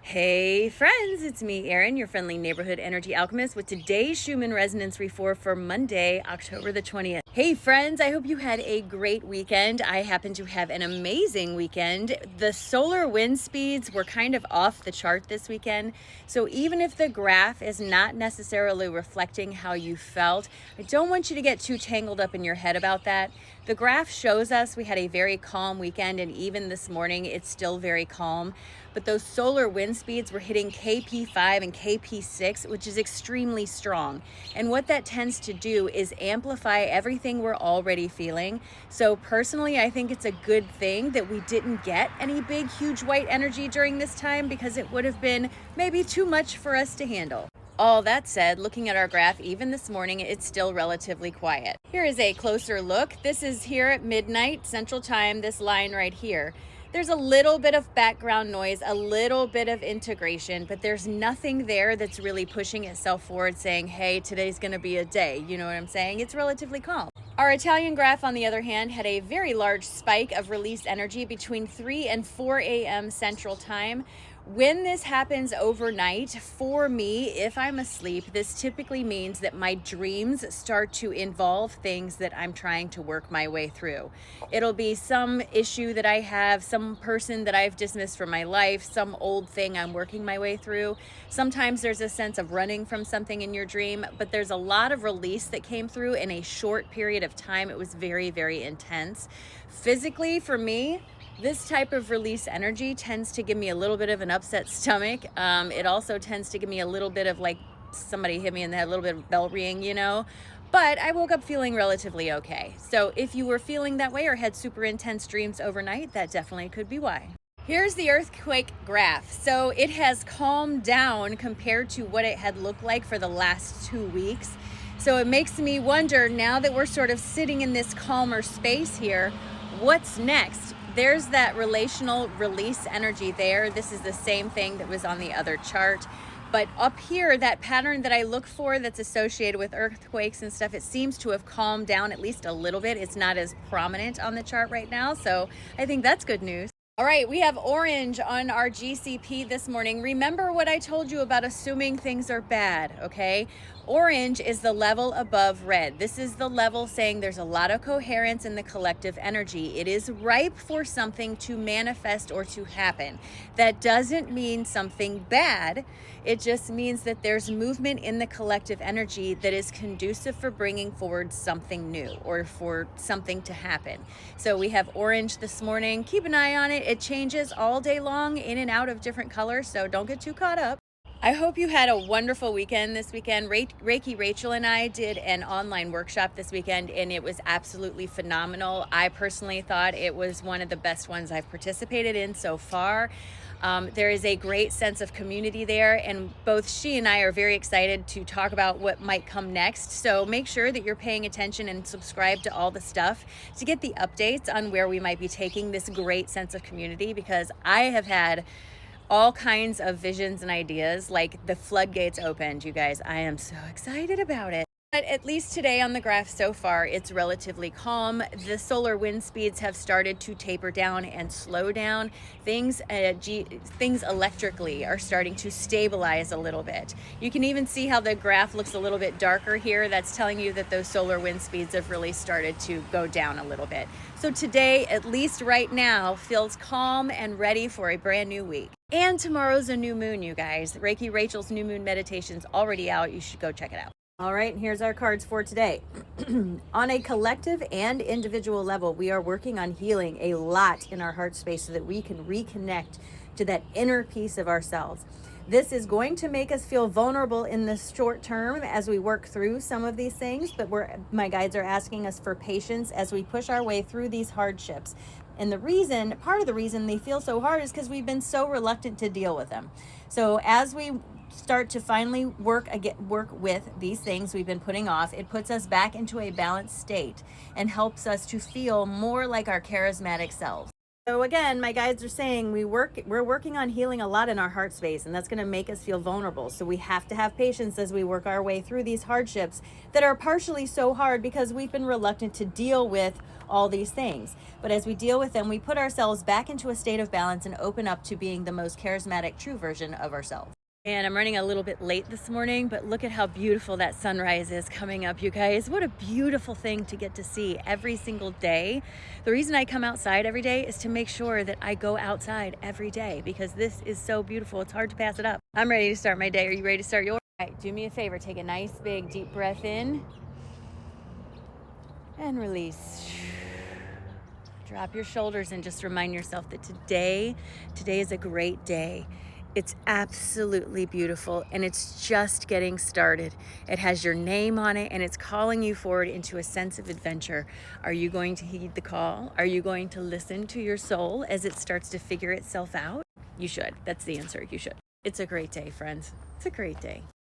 Hey friends, it's me, Erin, your friendly neighborhood energy alchemist with today's Schumann Resonance Refor for Monday, October the 20th. Hey friends, I hope you had a great weekend. I happen to have an amazing weekend. The solar wind speeds were kind of off the chart this weekend. So even if the graph is not necessarily reflecting how you felt, I don't want you to get too tangled up in your head about that. The graph shows us we had a very calm weekend, and even this morning it's still very calm. But those solar wind speeds were hitting KP5 and KP6, which is extremely strong. And what that tends to do is amplify everything we're already feeling. So personally, I think it's a good thing that we didn't get any big, huge white energy during this time, because it would have been maybe too much for us to handle. All that said, looking at our graph, even this morning, it's still relatively quiet. Here is a closer look. This is here at midnight Central Time, this line right here. There's a little bit of background noise, a little bit of integration, but there's nothing there that's really pushing itself forward saying, hey, today's gonna be a day. You know what I'm saying? It's relatively calm. Our Italian graph, on the other hand, had a very large spike of released energy between 3 and 4 a.m. Central Time. When this happens overnight, for me, if I'm asleep, this typically means that my dreams start to involve things that I'm trying to work my way through. It'll be some issue that I have, some person that I've dismissed from my life, some old thing I'm working my way through. Sometimes there's a sense of running from something in your dream, but there's a lot of release that came through in a short period of time. It was very, very intense. Physically, for me, this type of release energy tends to give me a little bit of an upset stomach. It also tends to give me a little bit of like somebody hit me in the head, a little bit of bell ringing, you know. But I woke up feeling relatively okay. So if you were feeling that way or had super intense dreams overnight, that definitely could be why. Here's the earthquake graph. So it has calmed down compared to what it had looked like for the last 2 weeks. So it makes me wonder, now that we're sort of sitting in this calmer space here, what's next? There's that relational release energy there. This is the same thing that was on the other chart. But up here, that pattern that I look for that's associated with earthquakes and stuff, it seems to have calmed down at least a little bit. It's not as prominent on the chart right now, so I think that's good news. All right, we have orange on our GCP this morning. Remember what I told you about assuming things are bad, okay? Orange is the level above red. This is the level saying there's a lot of coherence in the collective energy. It is ripe for something to manifest or to happen. That doesn't mean something bad. It just means that there's movement in the collective energy that is conducive for bringing forward something new or for something to happen. So we have orange this morning. Keep an eye on it. It changes all day long, in and out of different colors, so don't get too caught up. I hope you had a wonderful weekend this weekend. Reiki Rachel and I did an online workshop this weekend, and it was absolutely phenomenal. I personally thought it was one of the best ones I've participated in so far. There is a great sense of community there, and both she and I are very excited to talk about what might come next. So make sure that you're paying attention and subscribe to all the stuff to get the updates on where we might be taking this great sense of community, because I have had all kinds of visions and ideas, like the floodgates opened, you guys. I am so excited about it. But at least today on the graph so far, it's relatively calm. The solar wind speeds have started to taper down and slow down. Things electrically are starting to stabilize a little bit. You can even see how the graph looks a little bit darker here. That's telling you that those solar wind speeds have really started to go down a little bit. So today, at least right now, feels calm and ready for a brand new week. And tomorrow's a new moon, you guys. Reiki Rachel's new moon meditation's already out. You should go check it out. All right, and here's our cards for today. On a collective and individual level, we are working on healing a lot in our heart space so that we can reconnect to that inner piece of ourselves. This is going to make us feel vulnerable in the short term as we work through some of these things, but my guides are asking us for patience as we push our way through these hardships. And part of the reason they feel so hard is because we've been so reluctant to deal with them. So as we start to finally work with these things we've been putting off, it puts us back into a balanced state and helps us to feel more like our charismatic selves. So again, my guides are saying we're working on healing a lot in our heart space, and that's going to make us feel vulnerable. So we have to have patience as we work our way through these hardships that are partially so hard because we've been reluctant to deal with all these things. But as we deal with them, we put ourselves back into a state of balance and open up to being the most charismatic, true version of ourselves. And I'm running a little bit late this morning, but look at how beautiful that sunrise is coming up, you guys. What a beautiful thing to get to see every single day. The reason I come outside every day is to make sure that I go outside every day because this is so beautiful. It's hard to pass it up. I'm ready to start my day. Are you ready to start yours? All right, do me a favor. Take a nice big deep breath in and release. Drop your shoulders and just remind yourself that today is a great day. It's absolutely beautiful and it's just getting started. It has your name on it and it's calling you forward into a sense of adventure. Are you going to heed the call? Are you going to listen to your soul as it starts to figure itself out? You should. That's the answer. You should. It's a great day, friends. It's a great day.